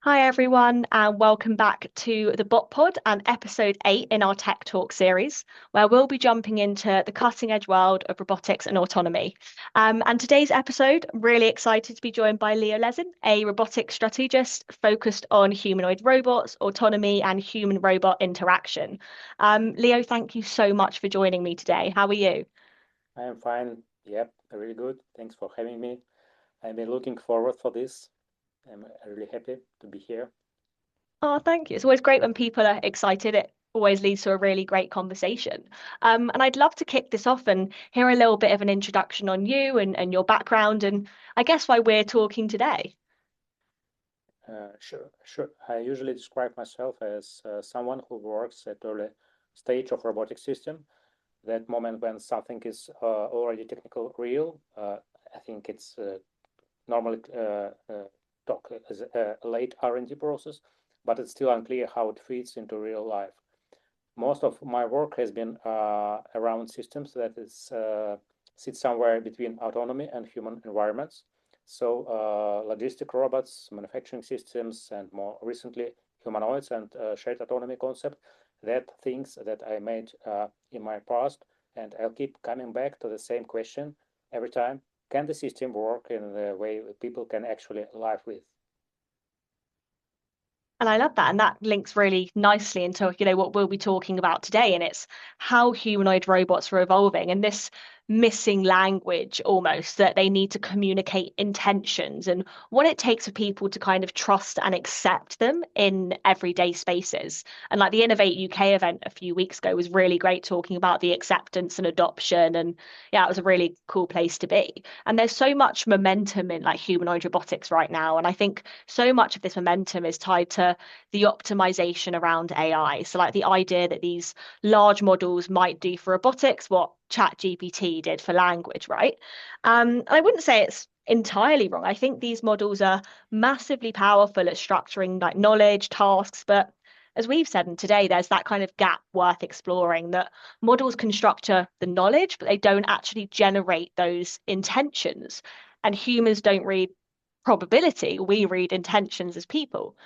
Hi, everyone, and welcome back to the BotPod and episode 8 in our Tech Talk series, where we'll be jumping into the cutting edge world of robotics and autonomy. And today's episode, I'm really excited to be joined by Leo Lesin, a robotics strategist focused on humanoid robots, autonomy, and human robot interaction. Leo, thank you so much for joining me today. How are you? I am fine. Yep, really good. Thanks for having me. I've been looking forward for this. I'm really happy to be here. Oh, thank you. It's always great when people are excited. It always leads to a really great conversation. And I'd love to kick this off and hear a little bit of an introduction on you and your background, and I guess why we're talking today. Sure. I usually describe myself as someone who works at early stage of robotic system. That moment when something is already technical real. I think it's normally talk as a late R&D process, but it's still unclear how it fits into real life. Most of my work has been around systems that sit somewhere between autonomy and human environments. So logistic robots, manufacturing systems, and more recently humanoids and shared autonomy concept. That things that I made in my past, and I'll keep coming back to the same question every time. Can the system work in the way people can actually live with? And I love that. And that links really nicely into, what we'll be talking about today. And it's how humanoid robots are evolving and this missing language almost that they need to communicate intentions and what it takes for people to kind of trust and accept them in everyday spaces. And like the Innovate UK event a few weeks ago was really great talking about the acceptance and adoption. And yeah, it was a really cool place to be. And there's so much momentum in like humanoid robotics right now. And I think so much of this momentum is tied to the optimization around AI. So, like the idea that these large models might do for robotics what ChatGPT did for language, right? I wouldn't say it's entirely wrong. I think these models are massively powerful at structuring like knowledge, tasks, but as we've said in today, there's that kind of gap worth exploring that models can structure the knowledge, but they don't actually generate those intentions. And humans don't read probability, we read intentions as people.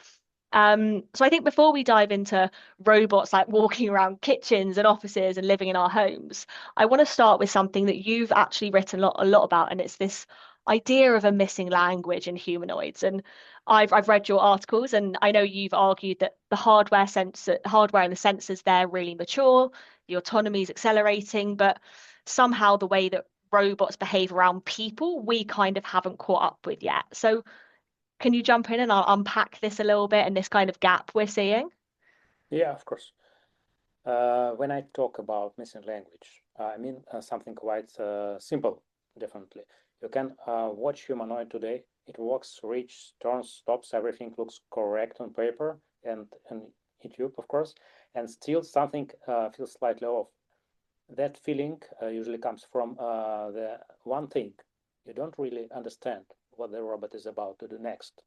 So I think before we dive into robots like walking around kitchens and offices and living in our homes, I want to start with something that you've actually written a lot about, and it's this idea of a missing language in humanoids. And I've read your articles, and I know you've argued that the hardware and the sensors they're really mature, the autonomy is accelerating, but somehow the way that robots behave around people, we kind of haven't caught up with yet. So can you jump in and I'll unpack this a little bit and this kind of gap we're seeing? Yeah, of course. When I talk about missing language, I mean something quite simple, definitely. You can watch humanoid today. It walks, reaches, turns, stops, everything looks correct on paper and YouTube, of course, and still something feels slightly off. That feeling usually comes from the one thing. You don't really understand what the robot is about to do next.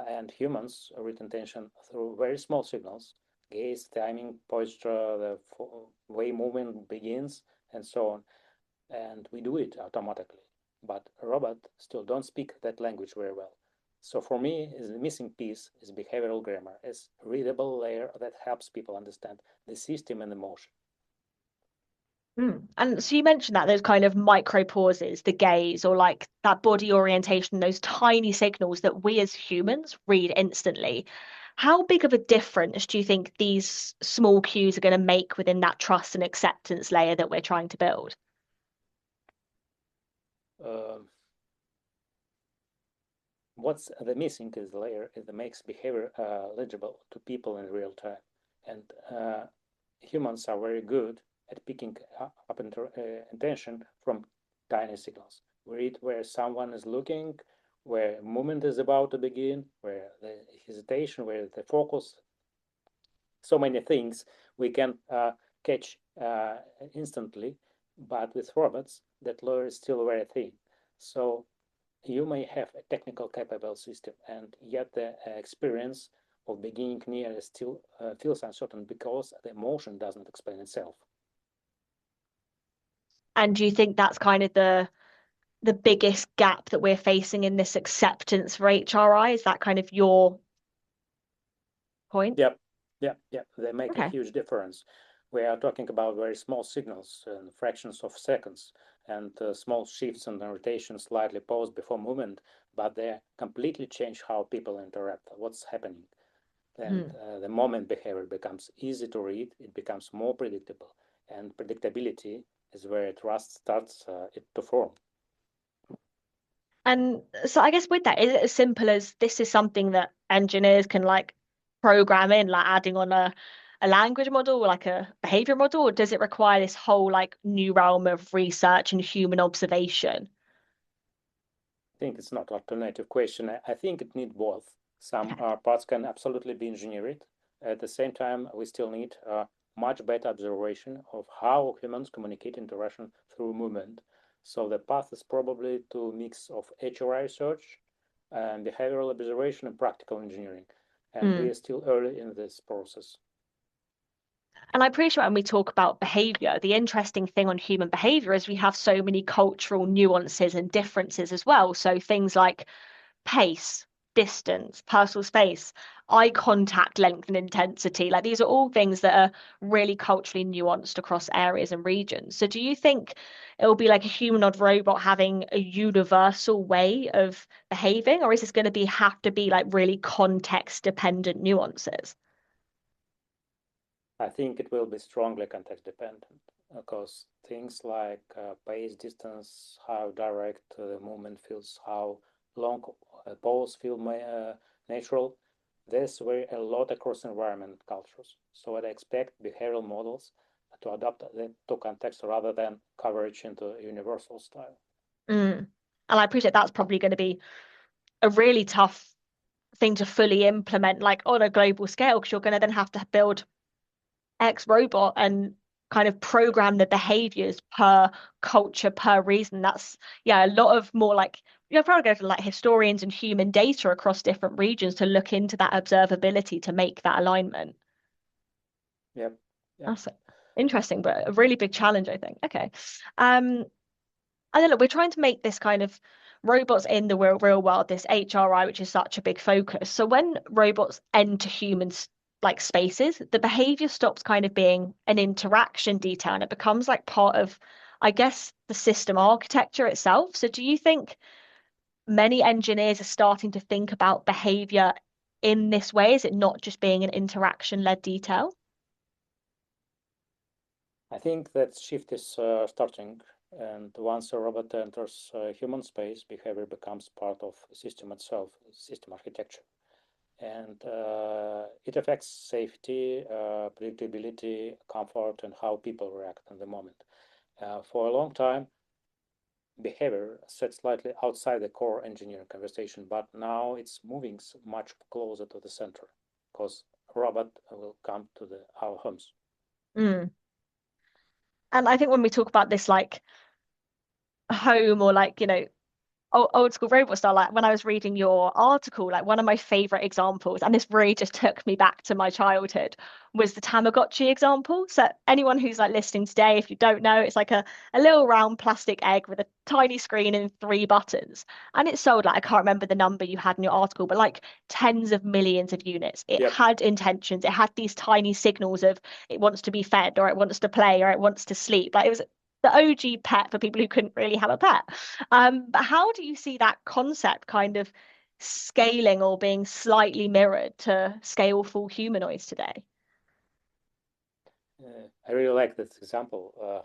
And humans read intention through very small signals, gaze, timing, posture, the way movement begins, and so on. And we do it automatically. But a robot still don't speak that language very well. So for me, the missing piece is behavioral grammar, as readable layer that helps people understand the system and the motion. And so you mentioned that those kind of micro pauses, the gaze, or like that body orientation, those tiny signals that we as humans read instantly. How big of a difference do you think these small cues are going to make within that trust and acceptance layer that we're trying to build? Uh, what's the missing is the layer that makes behavior legible to people in real time. And humans are very good at picking up intention from tiny signals. We read where someone is looking, where movement is about to begin, where the hesitation, where the focus, so many things we can catch instantly, but with robots, that layer is still very thin. So you may have a technical capable system, and yet the experience of beginning near still feels uncertain because the emotion doesn't explain itself. And do you think that's kind of the biggest gap that we're facing in this acceptance for HRI? Is that kind of your point? Yep, yep. They make a Okay. huge difference. We are talking about very small signals in fractions of seconds and small shifts in the rotation slightly paused before movement, but they completely change how people interact, what's happening. And Hmm. the moment behavior becomes easy to read, it becomes more predictable. And predictability is where trust starts it to form. And so I guess with that, is it as simple as this is something that engineers can like program in, like adding on a language model or like a behavior model, or does it require this whole like new realm of research and human observation? I think it's not an alternative question. I think it needs both. Some Okay. parts can absolutely be engineered. At the same time, we still need much better observation of how humans communicate interaction through movement. So the path is probably to mix of HRI research and behavioral observation and practical engineering. And we Mm. are still early in this process. And I'm pretty sure when we talk about behavior, the interesting thing on human behavior is we have so many cultural nuances and differences as well. So things like pace, distance, personal space, eye contact length and intensity. Like these are all things that are really culturally nuanced across areas and regions. So do you think it will be like a humanoid robot having a universal way of behaving, or is this going to be have to be like really context dependent nuances? I think it will be strongly context dependent because things like pace, distance, how direct the movement feels, how long a pause feel natural. This vary a lot across environment cultures. So I'd expect behavioral models to adapt to context rather than coverage into universal style. Mm. And I appreciate that's probably going to be a really tough thing to fully implement, like on a global scale, because you're going to then have to build X robot and kind of program the behaviors per culture, per reason. That's, yeah, a lot of more like, you're probably going to like historians and human data across different regions to look into that observability to make that alignment. Yep, yep. That's interesting, but a really big challenge, I think. Okay. And then look, we're trying to make this kind of robots in the real world, this HRI, which is such a big focus. So when robots enter humans like spaces, the behavior stops kind of being an interaction detail and it becomes like part of, I guess, the system architecture itself. So do you think many engineers are starting to think about behavior in this way? Is it not just being an interaction-led detail? I think that shift is starting, and once a robot enters human space, behavior becomes part of the system itself, system architecture. And it affects safety, predictability, comfort, and how people react in the moment. For a long time, behavior sat slightly outside the core engineering conversation, but now it's moving much closer to the center because robot will come to our homes. Mm. And I think when we talk about this like home or like, old school robot style, like when I was reading your article, like one of my favorite examples, and this really just took me back to my childhood, was the Tamagotchi example. So anyone who's like listening today, if you don't know, it's like a little round plastic egg with a tiny screen and three buttons. And it sold like, I can't remember the number you had in your article, but like tens of millions of units. It Yep. had intentions, it had these tiny signals of it wants to be fed or it wants to play or it wants to sleep. Like it was the OG pet for people who couldn't really have a pet. But how do you see that concept kind of scaling or being slightly mirrored to scale full humanoids today? I really like this example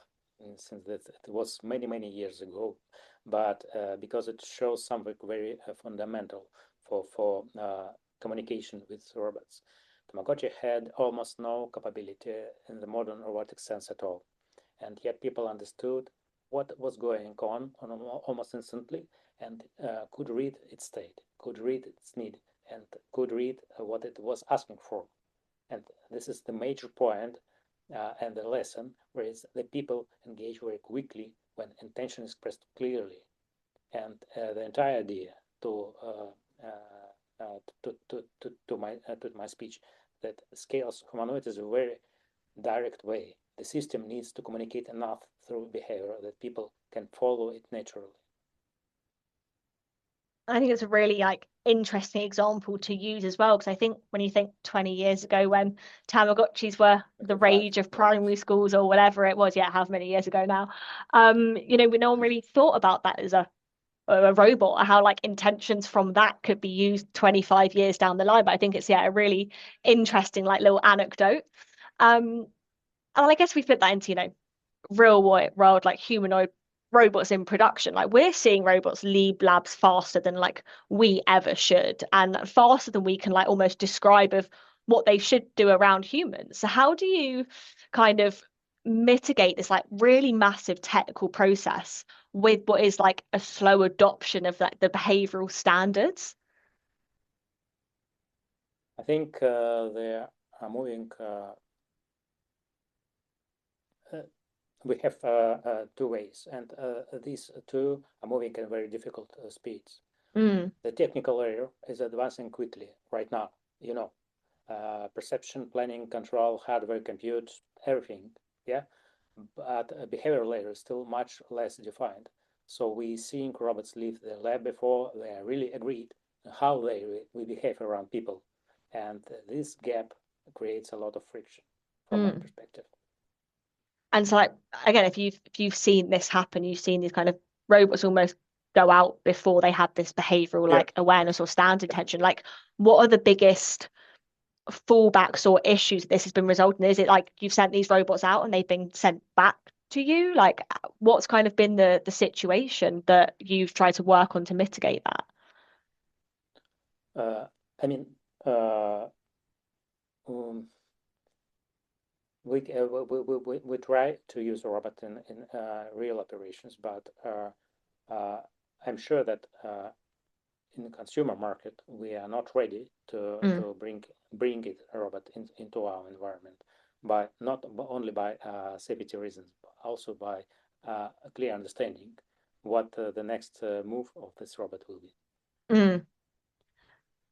since that it was many, many years ago, but because it shows something very fundamental for communication with robots. Tamagotchi had almost no capability in the modern robotic sense at all, and yet people understood what was going on almost instantly and could read its state, could read its need, and could read what it was asking for. And this is the major point and the lesson, whereas the people engage very quickly when intention is expressed clearly. And the entire idea to my speech that scales humanoid is a very direct way. The system needs to communicate enough through behavior that people can follow it naturally. I think it's a really like interesting example to use as well, because I think when you think 20 years ago when Tamagotchis were the 25, rage of almost. primary schools or whatever it was, yeah, how many years ago now? No one really thought about that as a robot, or how like intentions from that could be used 25 years down the line. But I think it's a really interesting like little anecdote. Um, and I guess we fit that into, real world like humanoid robots in production. Like we're seeing robots leave labs faster than like we ever should, and faster than we can like almost describe of what they should do around humans. So how do you kind of mitigate this like really massive technical process with what is like a slow adoption of like the behavioral standards? I think they are moving. Uh, we have two ways, and these two are moving at very difficult speeds. Mm, The technical area is advancing quickly right now. You know, perception, planning, control, hardware, compute, everything. Yeah, but a behavior layer is still much less defined. So we seeing robots leave the lab before they are really agreed how we behave around people, and this gap creates a lot of friction, from my mm. perspective. And so like again, if you've seen this happen, you've seen these kind of robots almost go out before they had this behavioral Yeah, like awareness yes, or stand intention. definitely. Like what are the biggest fallbacks or issues this has been resulting in? Is it like you've sent these robots out and they've been sent back to you? Like what's kind of been the situation that you've tried to work on to mitigate that? Uh, I mean, uh, um, we try to use a robot in real operations, but uh, I'm sure that in the consumer market we are not ready Mm, to bring it a robot into our environment, by not only by safety reasons, but also by a clear understanding what the next move of this robot will be. mm.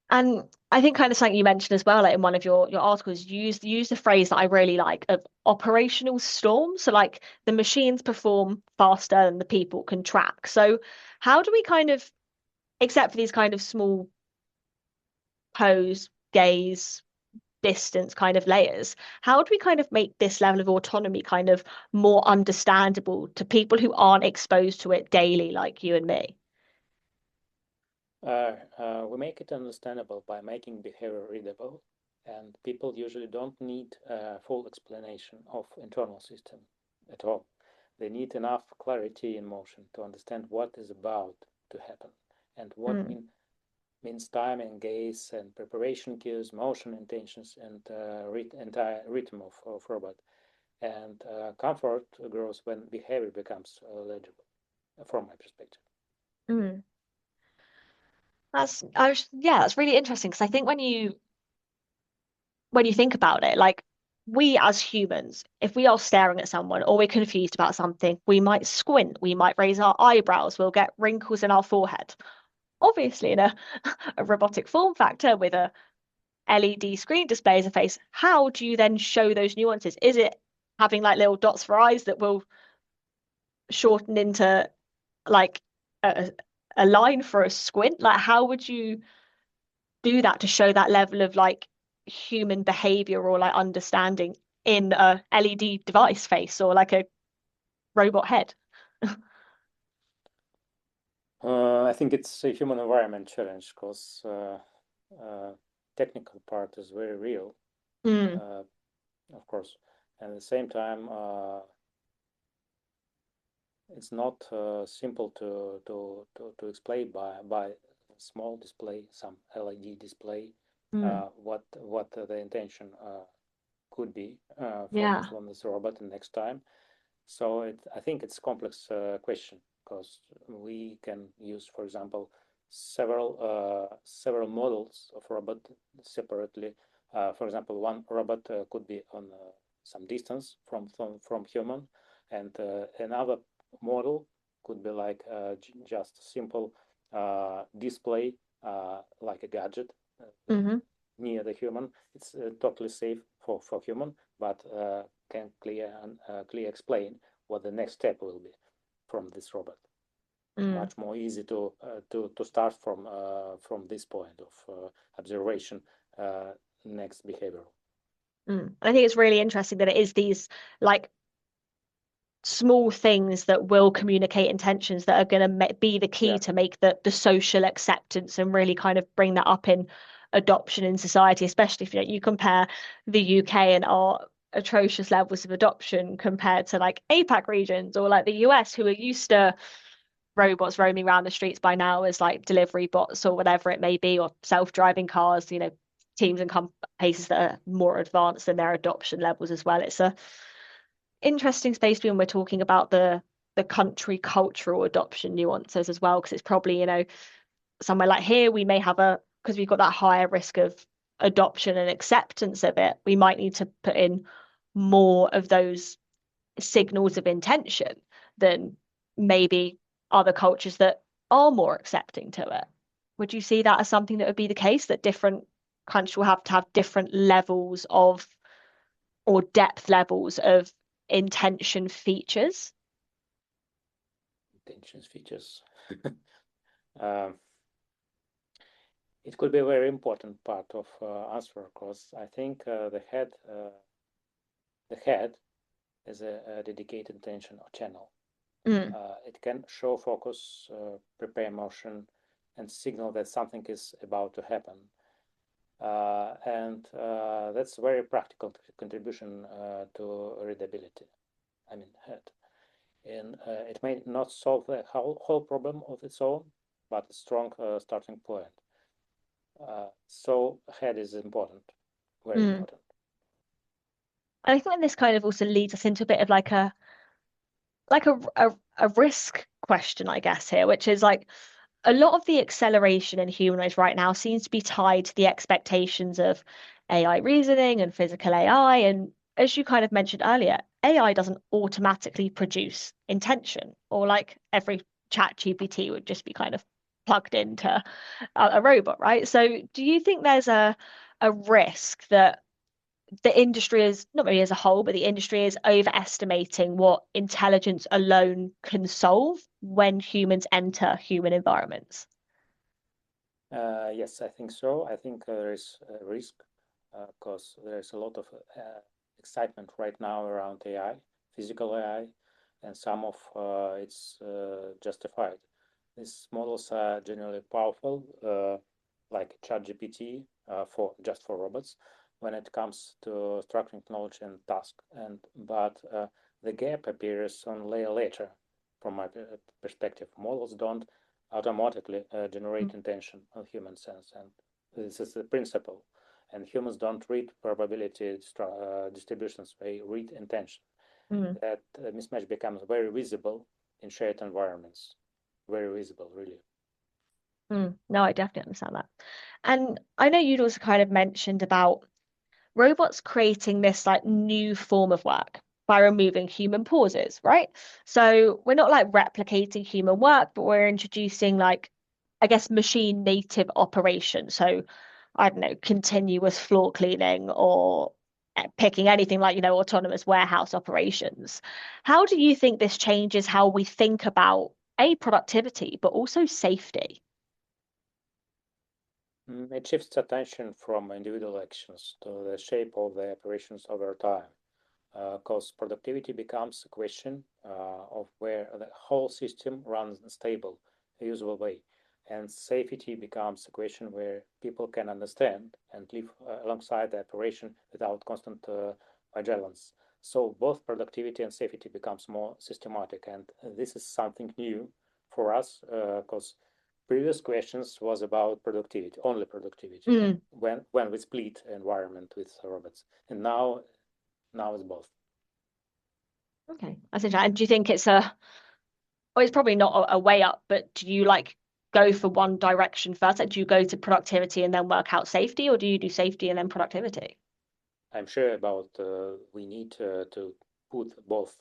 And I think kind of something you mentioned as well, like in one of your articles, use the phrase that I really like of operational storm. So like the machines perform faster than the people can track. So how do we kind of, except for these kind of small pose, gaze, distance kind of layers, how do we kind of make this level of autonomy kind of more understandable to people who aren't exposed to it daily, like you and me? We make it understandable by making behavior readable, and people usually don't need a full explanation of internal system at all. They need enough clarity in motion to understand what is about to happen and what Mm, means time and gaze and preparation cues, motion intentions, and entire rhythm of robot. And comfort grows when behavior becomes legible, from my perspective. mm. Yeah, that's really interesting because I think when you think about it, like we as humans, if we are staring at someone or we're confused about something, we might squint, we might raise our eyebrows, we'll get wrinkles in our forehead. Obviously, in a robotic form factor with a LED screen display as a face, how do you then show those nuances? Is it having like little dots for eyes that will shorten into like a, a line for a squint? Like, how would you do that to show that level of like human behavior or like understanding in a LED device face or like a robot head? I think it's a human environment challenge because technical part is very real, Mm, uh, of course. And at the same time, it's not simple to explain by small display, some LED display, mm, what the intention could be yeah. from this robot next time. So I think it's a complex question because we can use, for example, several models of robot separately. For example, one robot could be on some distance from human, and another model could be like just simple display, like a gadget Hmm. near the human. It's totally safe for human, but can clear explain what the next step will be from this robot. Mm, much more easy to start from this point of observation, next behavior. mm. I think it's really interesting that it is these like small things that will communicate intentions that are going to be the key Yeah, to make the social acceptance and really kind of bring that up in adoption in society, especially if you compare the UK and our atrocious levels of adoption compared to like APAC regions or like the US who are used to robots roaming around the streets by now as like delivery bots or whatever it may be, or self-driving cars, teams and places that are more advanced than their adoption levels as well. It's a interesting space when we're talking about the country cultural adoption nuances as well, because it's probably, somewhere like here we may have because we've got that higher risk of adoption and acceptance of it, we might need to put in more of those signals of intention than maybe other cultures that are more accepting to it. Would you see that as something that would be the case, that different countries will have to have different levels of or depth levels of intention features? intentions features. um, it could be a very important part of answer because I think the head is a dedicated attention or channel. Mm, It can show focus, prepare motion, and signal that something is about to happen. And that's a very practical contribution to readability. I mean, head. And it may not solve the whole problem of its own, but a strong starting point. So head is important, very mm. important. And I think this kind of also leads us into a bit of like a risk question, I guess, here, which is like a lot of the acceleration in humanoids right now seems to be tied to the expectations of AI reasoning and physical AI. And as you kind of mentioned earlier, AI doesn't automatically produce intention, or like every chat GPT would just be kind of plugged into a robot, right? So do you think there's a risk that the industry is not maybe as a whole, but the industry is overestimating what intelligence alone can solve when humans enter human environments? Yes, I think so. I think there is a risk because there is a lot of excitement right now around AI, physical AI, and some of it's justified. These models are generally powerful, like ChatGPT for just for robots, when it comes to structuring knowledge and task. And but the gap appears only later, from my perspective. Models don't automatically generate intention on human sense, and this is the principle. And humans don't read probability distributions; they read intention. Mm, That mismatch becomes very visible in shared environments. Very visible, really. mm. No, I definitely understand that. And I know you'd also kind of mentioned about robots creating this like new form of work by removing human pauses, right? So we're not like replicating human work, but we're introducing like, I guess, machine native operation. So I don't know, continuous floor cleaning or picking anything like, autonomous warehouse operations. How do you think this changes how we think about A, productivity, but also safety? It shifts attention from individual actions to the shape of the operations over time, because productivity becomes a question of where the whole system runs in a stable, usable way. And safety becomes a question where people can understand and live alongside the operation without constant vigilance. So both productivity and safety becomes more systematic, and this is something new for us because previous questions was about productivity, only productivity, Mm, when we split environment with robots, and now it's both. okay, that's interesting. And do you think well, it's probably not a way up, but do you like go for one direction first? Like, do you go to productivity and then work out safety, or do you do safety and then productivity? I'm sure about we need to put both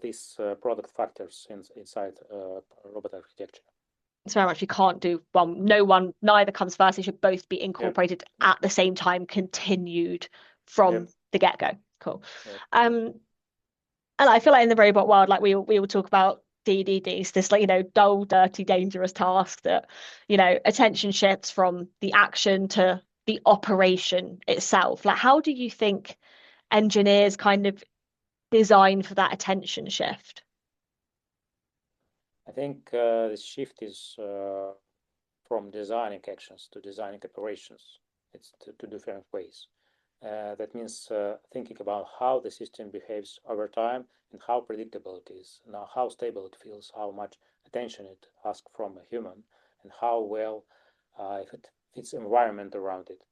these product factors inside robot architecture. It's very much you can't do one, no one, neither comes first. They should both be Yep, incorporated at the same time, continued yep, from the get-go. Cool. yep, yep. Um, and I feel like in the robot world, like we will talk about DDDs, this like, dull, dirty, dangerous task that, attention shifts from the action to the operation itself. Like, how do you think engineers kind of design for that attention shift? I think the shift is from designing actions to designing operations. It's two different ways. That means thinking about how the system behaves over time and how predictable it is, now how stable it feels, how much attention it asks from a human, and how well if it fits environment around it.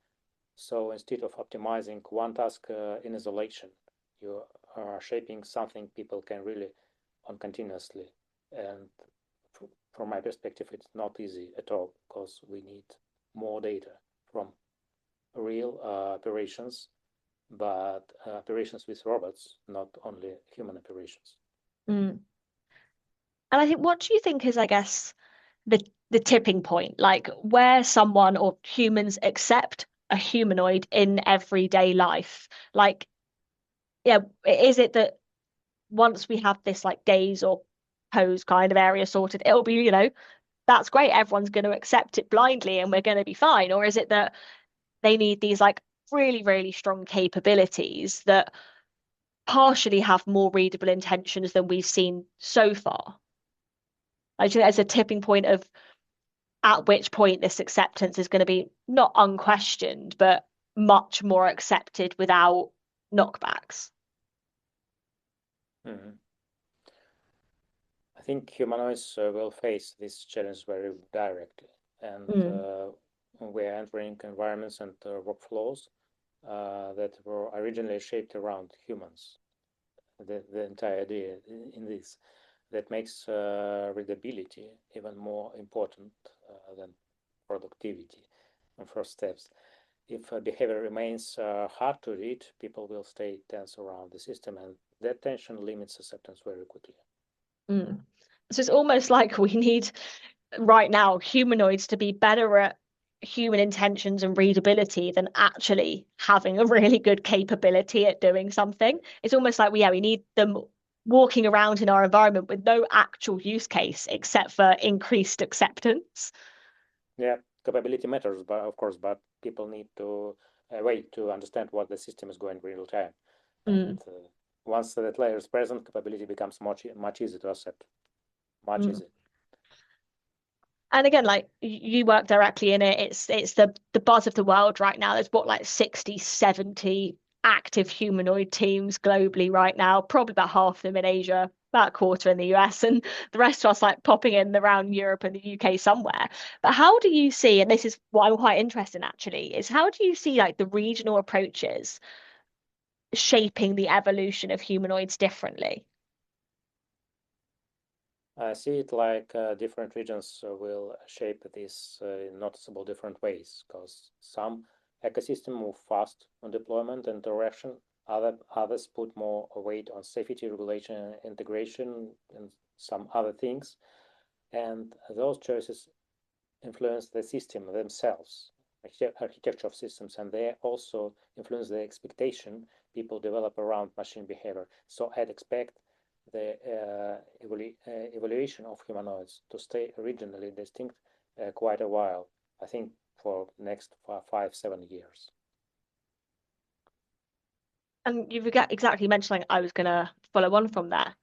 So instead of optimizing one task in isolation, you are shaping something people can really on continuously. And from my perspective, it's not easy at all because we need more data from real operations, but operations with robots, not only human operations. Mm. And I think, what do you think is, I guess, the tipping point, like where someone or humans accept a humanoid in everyday life? Like, yeah, is it that once we have this like gaze or pose kind of area sorted, it'll be, that's great, everyone's going to accept it blindly and we're going to be fine? Or is it that they need these like really, really strong capabilities that partially have more readable intentions than we've seen so far? I think there's a tipping point of at which point this acceptance is going to be not unquestioned, but much more accepted without knockbacks. Mhm. I think humanoids will face this challenge very directly, and Mm, we're entering environments and workflows that were originally shaped around humans. The entire idea in this that makes readability even more important than productivity and first steps. If behavior remains hard to read, people will stay tense around the system, and that tension limits acceptance very quickly. mm. So it's almost like we need right now humanoids to be better at human intentions and readability than actually having a really good capability at doing something. It's almost like we need them walking around in our environment with no actual use case except for increased acceptance. Yeah, capability matters, but of course, but people need to wait to understand what the system is going real time. And Mm, once that layer is present, capability becomes much easier to accept, much mm. easier. And again, like you work directly in it, it's the buzz of the world right now. There's what, like 60, 70 active humanoid teams globally right now, probably about half of them in Asia, about a quarter in the US, and the rest of us like popping in around Europe and the UK somewhere. But how do you see, and this is what I'm quite interested in actually, is how do you see like the regional approaches shaping the evolution of humanoids differently? I see it like different regions will shape this in noticeable different ways because some ecosystems move fast on deployment and direction. Others put more weight on safety, regulation, integration, and some other things. And those choices influence the system themselves, architecture of systems, and they also influence the expectation people develop around machine behavior. So I'd expect the evaluation of humanoids to stay regionally distinct quite a while. I think for next 5, 7 years. And you've exactly mentioned something I was going to follow on from there.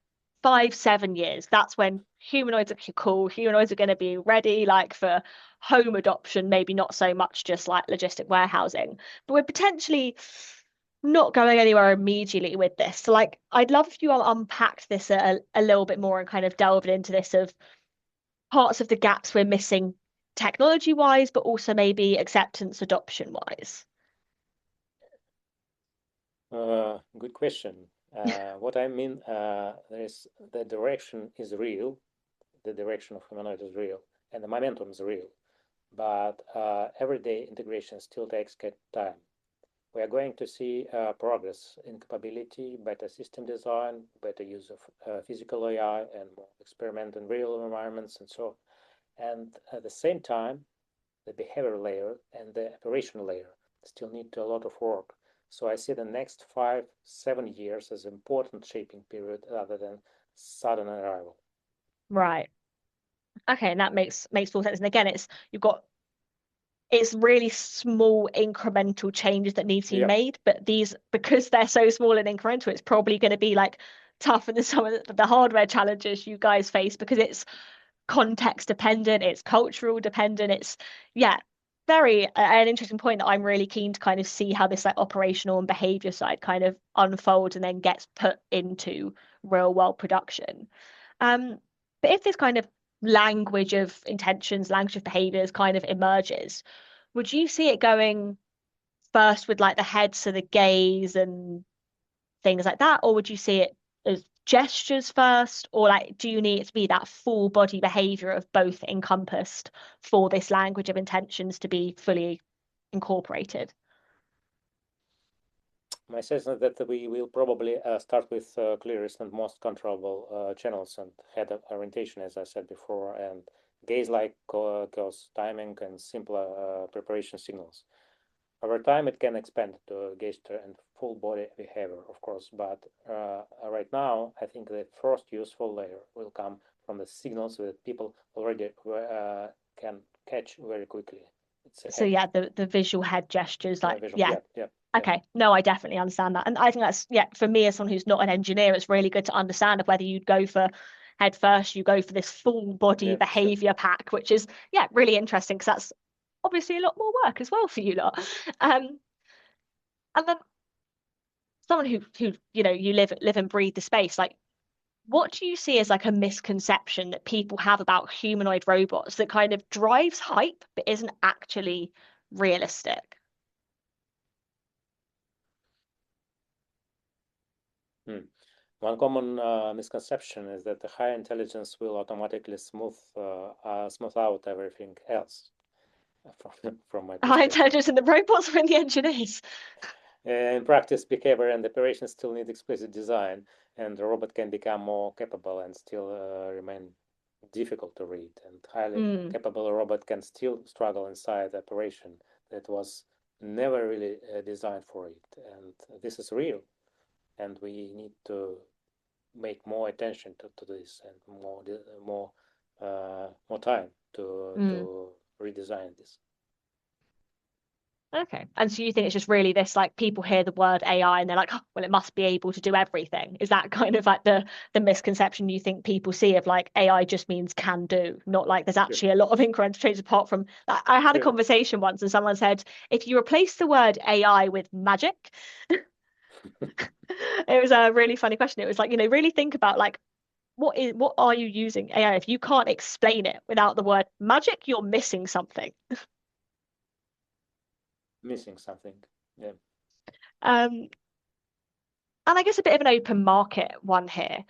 5, 7 years, that's when humanoids are cool. Humanoids are going to be ready, like for home adoption, maybe not so much just like logistic warehousing, but we're potentially not going anywhere immediately with this. So, like, I'd love if you unpacked this a little bit more and kind of delved into this of parts of the gaps we're missing technology wise, but also maybe acceptance adoption wise. Good question. What I mean, there's the direction is real, the direction of humanoid is real, and the momentum is real. But everyday integration still takes time. We are going to see progress in capability, better system design, better use of physical AI, and more experiment in real environments, and so on. And at the same time, the behavior layer and the operational layer still need a lot of work. So I see the next 5, 7 years as important shaping period rather than sudden arrival. Right. Okay, and that makes full sense. And again, it's really small incremental changes that need to be Yeah. made, but these because they're so small and incremental, it's probably going to be like tougher than some of the hardware challenges you guys face because it's context dependent, it's cultural dependent, it's yeah, very an interesting point that I'm really keen to kind of see how this like operational and behavior side kind of unfolds and then gets put into real world production. Um, but if this kind of language of intentions, language of behaviors kind of emerges, would you see it going first with like the head, so the gaze and things like that, or would you see it as gestures first, or like do you need it to be that full body behavior of both encompassed for this language of intentions to be fully incorporated? My sense is that we will probably start with clearest and most controllable channels and head orientation, as I said before, and gaze-like cause timing and simpler preparation signals. Over time, it can expand to gesture and full body behavior, of course, but right now, I think the first useful layer will come from the signals that people already can catch very quickly. It's a So head, yeah, the visual head gestures, like visual. yeah. Yeah, yeah, yeah, Okay, no, I definitely understand that. And I think that's, yeah, for me as someone who's not an engineer, it's really good to understand of whether you'd go for head first, you go for this full body yeah, sure. behavior pack, which is, yeah, really interesting because that's obviously a lot more work as well for you lot. Um, and then someone who, you live and breathe the space, like what do you see as like a misconception that people have about humanoid robots that kind of drives hype but isn't actually realistic? Hmm. One common misconception is that the high intelligence will automatically smooth out everything else, from my High perspective. intelligence in the robots or in the engineers? In practice, behavior and operation still need explicit design, and the robot can become more capable and still remain difficult to read. And highly Mm. capable robot can still struggle inside the operation that was never really designed for it. And this is real, and we need to make more attention to this and more time Mm. to redesign this. Okay. And so you think it's just really this like people hear the word AI and they're like, oh, well, it must be able to do everything. Is that kind of like the misconception you think people see of like AI just means can do, not like there's Sure, actually a lot of incremental change apart from like, I had a sure. conversation once and someone said, if you replace the word AI with magic, it was a really funny question. It was like, really think about like what are you using AI? If you can't explain it without the word magic, you're missing something. Missing something. Yeah. Um, and I guess a bit of an open market one here,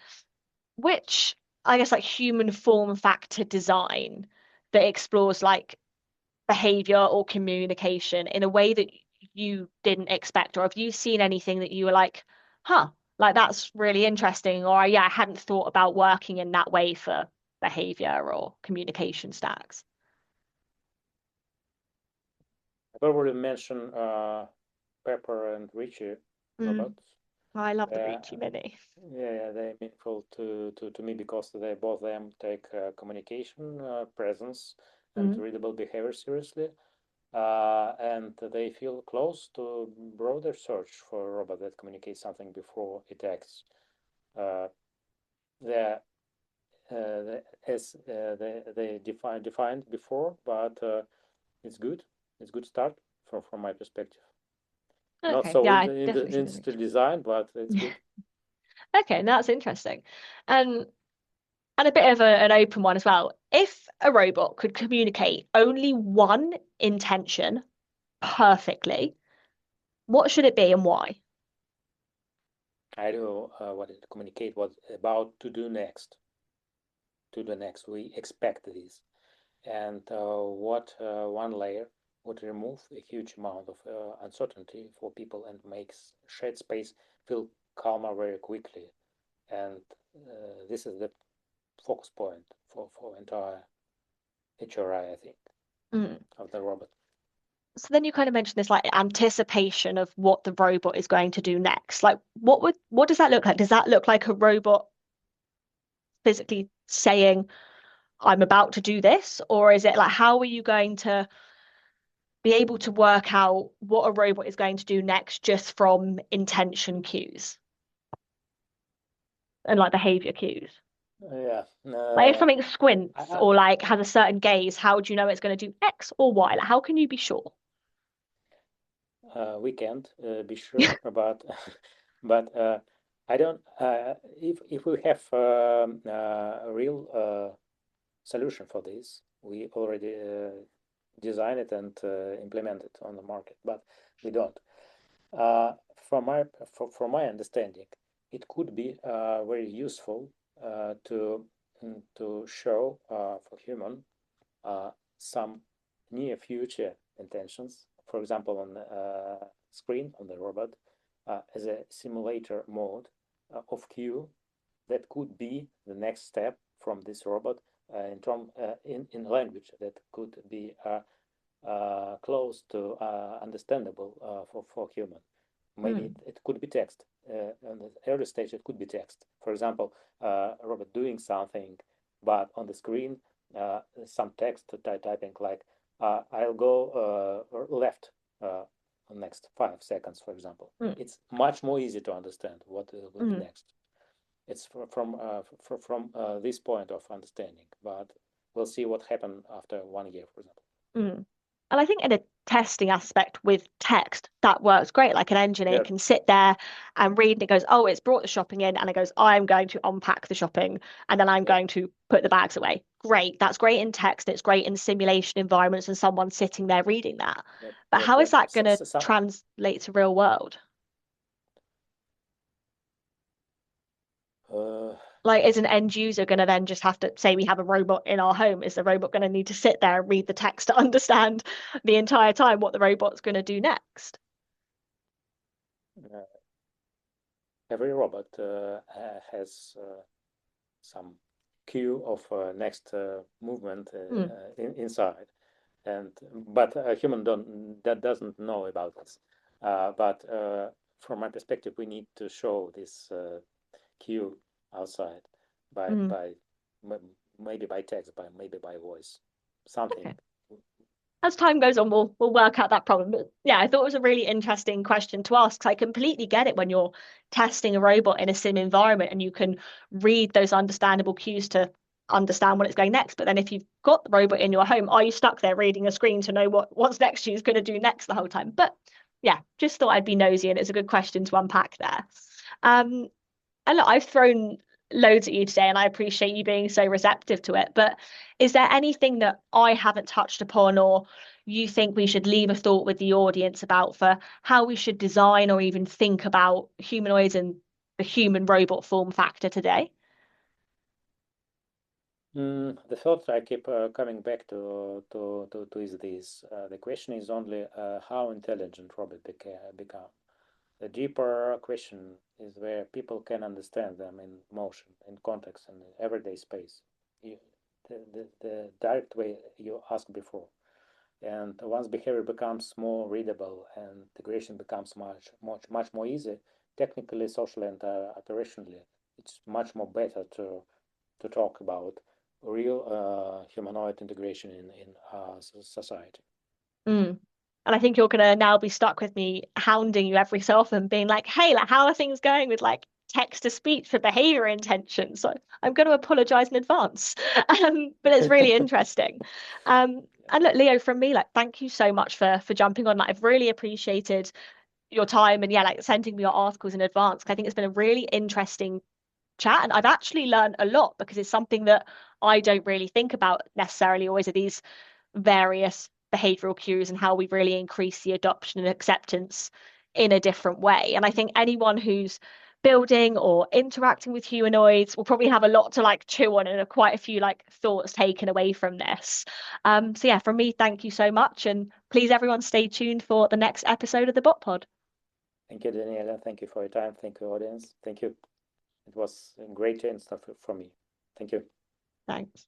which I guess like human form factor design that explores like behavior or communication in a way that you didn't expect, or have you seen anything that you were like, huh, like that's really interesting, or yeah, I hadn't thought about working in that way for behavior or communication stacks. I've already mentioned Pepper and Richie Mm, robots. I love the Uh, Ricci Mini. yeah, they're meaningful to me because they both them take communication, presence, and Mm, readable behavior seriously, and they feel close to broader search for a robot that communicates something before it acts. Uh, they're as they defined before, but it's good. It's good start from my perspective. Not okay, so yeah, in I the definitely see the industry Ricci. design, but it's good. Okay, that's interesting. And and a bit of an open one as well. If a robot could communicate only one intention perfectly, what should it be and why? I know what it communicate what about to do next. To the next, we expect this, and what one layer would remove a huge amount of uncertainty for people and makes shared space feel calmer very quickly. And this is the focus point for entire HRI, I think, Mm. of the robot. So then you kind of mentioned this like anticipation of what the robot is going to do next. Like what does that look like? Does that look like a robot physically saying, I'm about to do this? Or is it like, how are you going to be able to work out what a robot is going to do next just from intention cues and like behavior cues? Yeah. Like if something squints I, or like has a certain gaze, how do you know it's going to do X or Y? Like how can you be sure? we can't be sure about, but I don't. If we have a real solution for this, we already design it and implement it on the market, but we don't. Uh, from my understanding, it could be very useful to show for human some near future intentions. For example, on the screen on the robot as a simulator mode of cue that could be the next step from this robot in language that could be close to understandable for human. Maybe Mm, it could be text. On the early stage, it could be text. For example, a robot doing something, but on the screen, some text typing like, I'll go left next 5 seconds, for example. mm, It's much more easy to understand what will be mm, next. It's from this point of understanding, but we'll see what happened after 1 year, for example. mm. And I think in a testing aspect with text, that works great. Like an engineer Yeah, can sit there and read and it goes, oh, it's brought the shopping in. And it goes, I'm going to unpack the shopping and then I'm yeah, going to put the bags away. Great. That's great in text. It's great in simulation environments and someone sitting there reading that. yep, But yep, how is yep. that going So, to so some, translate to real world? uh, Like, is an end user going to then just have to say we have a robot in our home? Is the robot going to need to sit there and read the text to understand the entire time what the robot's going to do next? uh, every robot has some cue of next movement Mm, inside, and but a human don't that doesn't know about this. But from my perspective, we need to show this cue outside by mm. by maybe by text, by maybe by voice, something. Okay. As time goes on, we'll work out that problem. But yeah, I thought it was a really interesting question to ask because I completely get it when you're testing a robot in a sim environment and you can read those understandable cues to understand when it's going next. But then if you've got the robot in your home, are you stuck there reading a screen to know what's next she's going to do next the whole time? But yeah, just thought I'd be nosy and it's a good question to unpack there. Um, and look, I've thrown loads at you today, and I appreciate you being so receptive to it. But is there anything that I haven't touched upon, or you think we should leave a thought with the audience about for how we should design or even think about humanoids and the human robot form factor today? The thought I keep coming back to is this. The question is only how intelligent robot become. The deeper question is where people can understand them in motion, in context, and in everyday space. You, the direct way you asked before. And once behavior becomes more readable and integration becomes much more easy, technically, socially, and operationally, it's much more better to talk about real humanoid integration in society. Mm. And I think you're gonna now be stuck with me hounding you every so often, being like, "Hey, like, how are things going with like text to speech for behavior intention?" So I'm going to apologize in advance. But it's really interesting. And look, Leo, from me, like, thank you so much for jumping on. Like, I've really appreciated your time and yeah, like sending me your articles in advance. 'Cause I think it's been a really interesting chat, and I've actually learned a lot because it's something that I don't really think about necessarily always are these various behavioral cues and how we really increase the adoption and acceptance in a different way. And I think anyone who's building or interacting with humanoids will probably have a lot to like chew on and quite a few like thoughts taken away from this. So yeah, from me, thank you so much. And please everyone stay tuned for the next episode of the BotPod. Thank you, Daniela. Thank you for your time. Thank you, audience. Thank you. It was a great chance for me. Thank you. Thanks.